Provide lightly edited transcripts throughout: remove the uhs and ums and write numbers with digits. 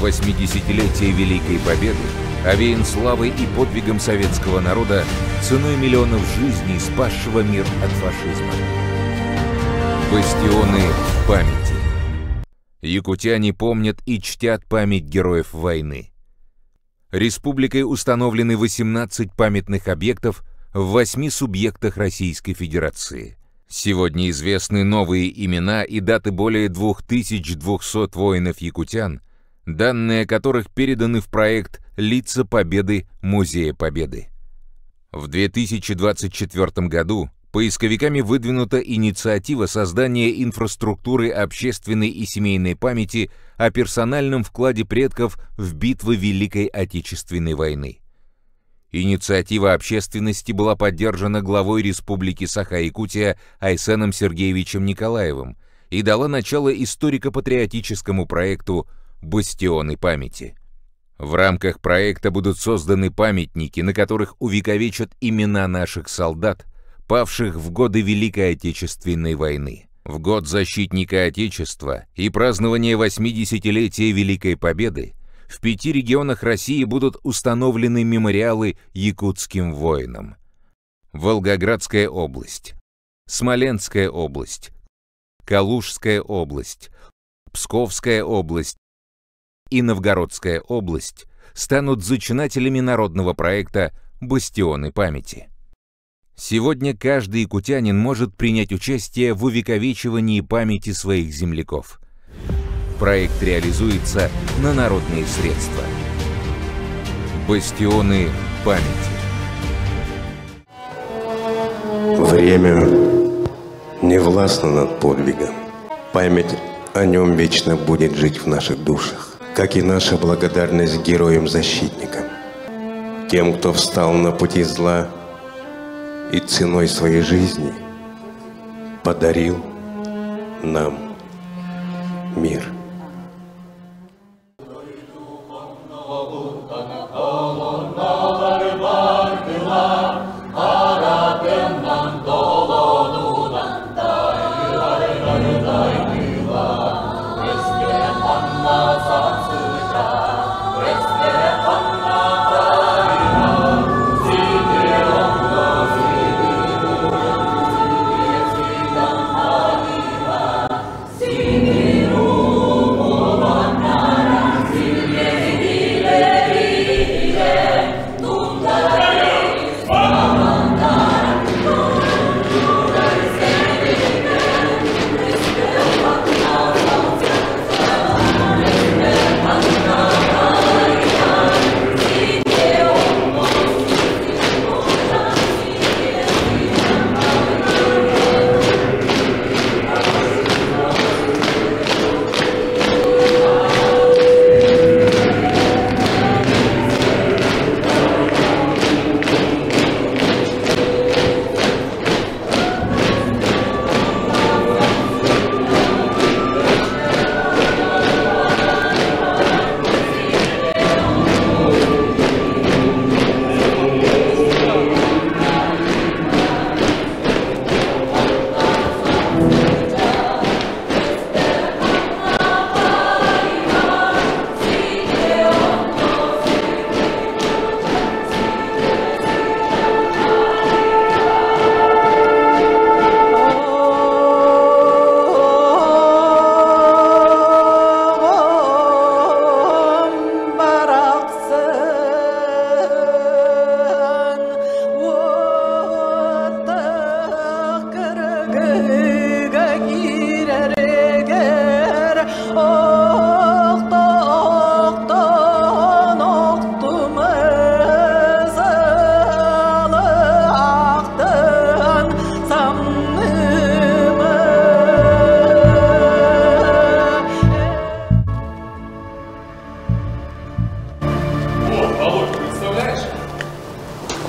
80-летия Великой Победы овеян славой и подвигом советского народа ценой миллионов жизней, спасшего мир от фашизма. Бастионы памяти. Якутяне помнят и чтят память героев войны. Республикой установлены 18 памятных объектов в 8 субъектах Российской Федерации. Сегодня известны новые имена и даты более 2200 воинов-якутян, данные которых переданы в проект «Лица Победы» Музея Победы. В 2024 году поисковиками выдвинута инициатива создания инфраструктуры общественной и семейной памяти о персональном вкладе предков в битвы Великой Отечественной войны. Инициатива общественности была поддержана главой Республики Саха-Якутия Айсеном Сергеевичем Николаевым и дала начало историко-патриотическому проекту «Бастионы памяти». В рамках проекта будут созданы памятники, на которых увековечат имена наших солдат, павших в годы Великой Отечественной войны. В год защитника Отечества и празднования 80-летия Великой Победы в 5 регионах России будут установлены мемориалы якутским воинам. Волгоградская область, Смоленская область, Калужская область, Псковская область и Новгородская область станут зачинателями народного проекта «Бастионы памяти». Сегодня каждый якутянин может принять участие в увековечивании памяти своих земляков. Проект реализуется на народные средства. Бастионы памяти. Время не властно над подвигом. Память о нем вечно будет жить в наших душах, как и наша благодарность героям-защитникам, тем, кто встал на пути зла и ценой своей жизни подарил нам мир.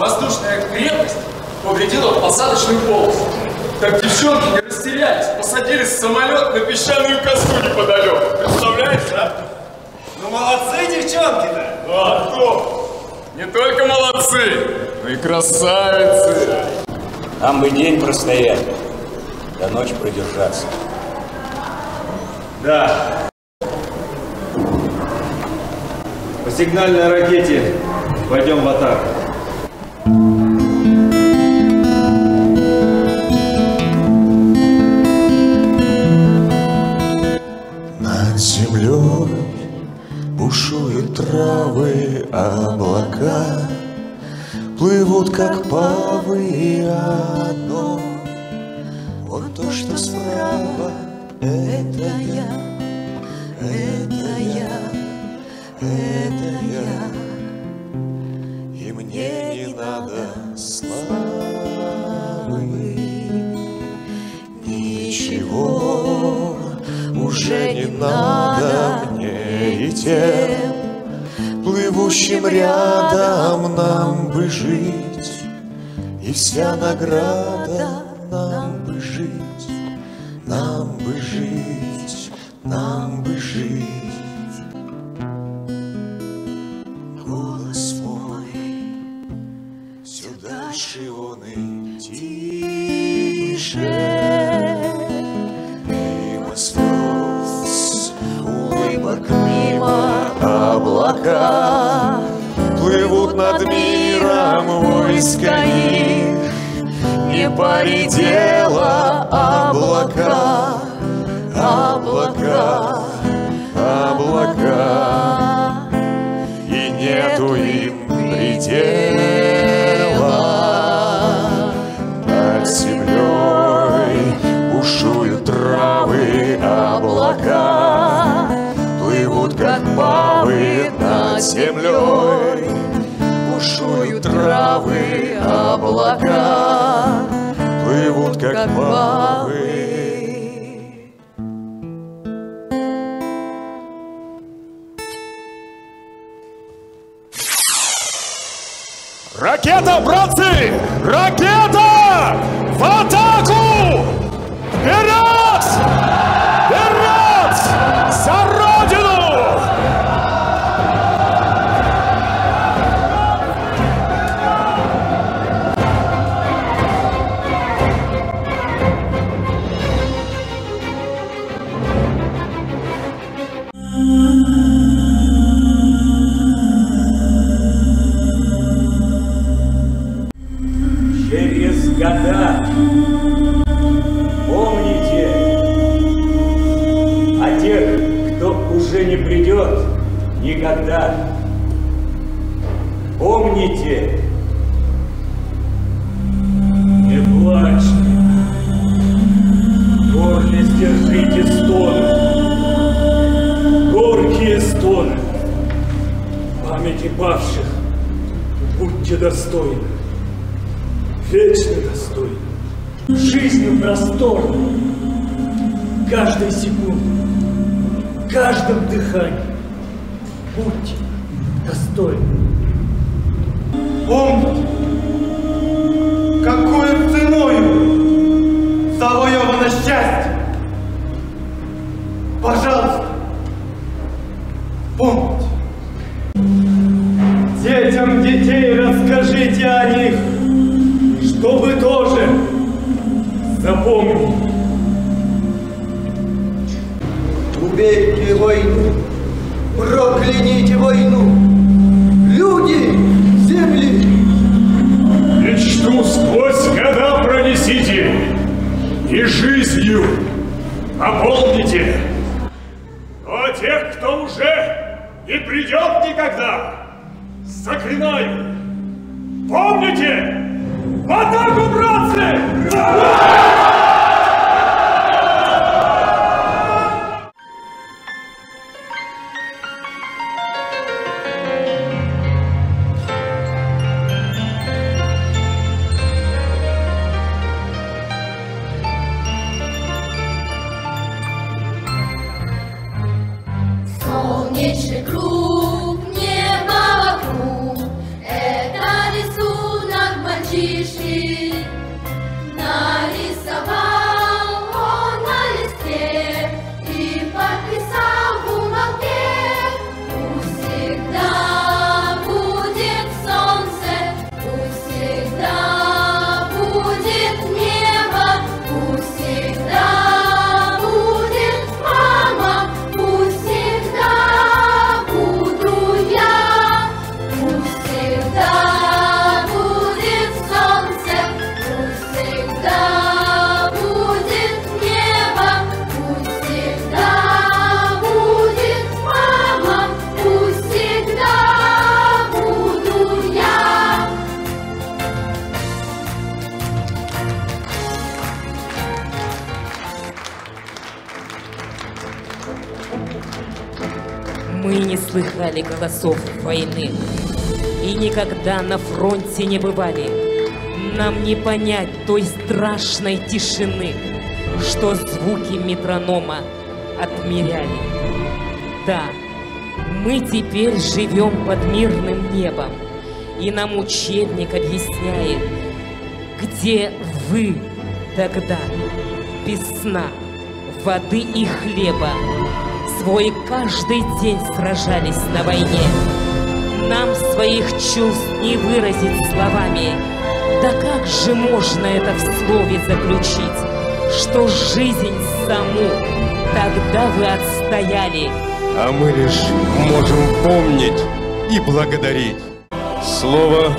Воздушная крепость повредила посадочную полосу. Так девчонки не растерялись, посадили самолет на песчаную косу неподалеку. Представляешь, а? Ну молодцы девчонки-то! А кто? Не только молодцы, но и красавицы. Нам бы день простоять, до ночи продержаться. Да. По сигнальной ракете пойдем в атаку. Над землей бушуют травы, облака плывут, как павы, и одно. Вот то, что справа, это я, это я, это я. И мне не надо славы, ничего уже не надо мне и тем, плывущим рядом нам бы жить, и вся награда нам бы жить, нам бы жить, нам бы жить. Голос мой все дальше он и тише. Мимо слез, улыбок, мимо облака плывут над миром войска их. Не поредела облака, облака, облака, и нету им предела. Над землей бушуют травы, облака плывут, как павы над землей. Бушуют травы, облака плывут, как павы. Ракета, братцы! Ракета! В атаку! Вперед! Вперед! За Родину! Через года помните о тех, кто уже не придет никогда. Помните, не плачьте, в горле сдержите стоны, горькие стоны. Памяти павших будьте достойны. Вечно достойны, жизнью просторной, каждой секунды, каждым дыханием. Будьте достойны. Помните, какой ценою завоевано счастье. Пожалуйста, помните. Детям детей расскажите о них, чтобы тоже запомнили. Убейте войну, прокляните войну, люди земли. Мечту сквозь года пронесите и жизнью наполните. Но тех, кто уже не придет никогда, заклинаю, помните! В атаку, братцы! Солнечный круг, небо вокруг, это рисунок мальчишки нарисовал. слыхали голосов войны и никогда на фронте не бывали, нам не понять той страшной тишины, что звуки метронома отмеряли. Да, мы теперь живем под мирным небом, и нам учебник объясняет, где вы тогда, без сна, воды и хлеба, свой каждый день сражались на войне. Нам своих чувств не выразить словами, да как же можно это в слове заключить, что жизнь саму тогда вы отстояли. А мы лишь можем помнить и благодарить. Слово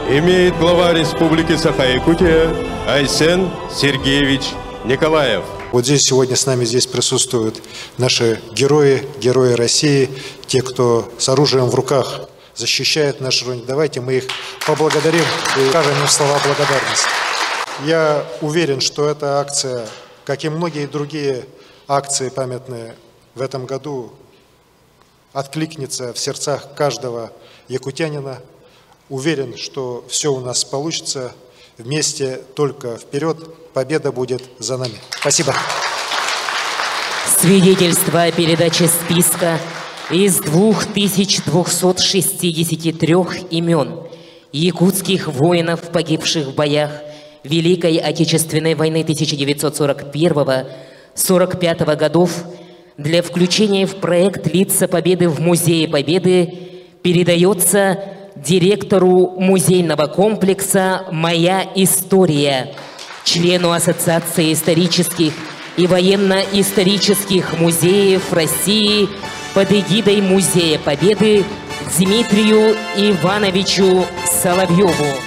имеет глава Республики Саха-Якутия Айсен Сергеевич Николаев. Вот здесь сегодня с нами здесь присутствуют наши герои, герои России, те, кто с оружием в руках защищает нашу Родину. Давайте мы их поблагодарим и скажем им слова благодарности. Я уверен, что эта акция, как и многие другие акции памятные в этом году, откликнется в сердцах каждого якутянина. Уверен, что все у нас получится. Вместе только вперед. Победа будет за нами. Спасибо. Свидетельство о передаче списка из 2263 имен якутских воинов, погибших в боях Великой Отечественной войны 1941-1945 годов, для включения в проект «Лица Победы» в Музее Победы передается директору музейного комплекса «Моя история», члену Ассоциации исторических и военно-исторических музеев России под эгидой Музея Победы Дмитрию Ивановичу Соловьеву.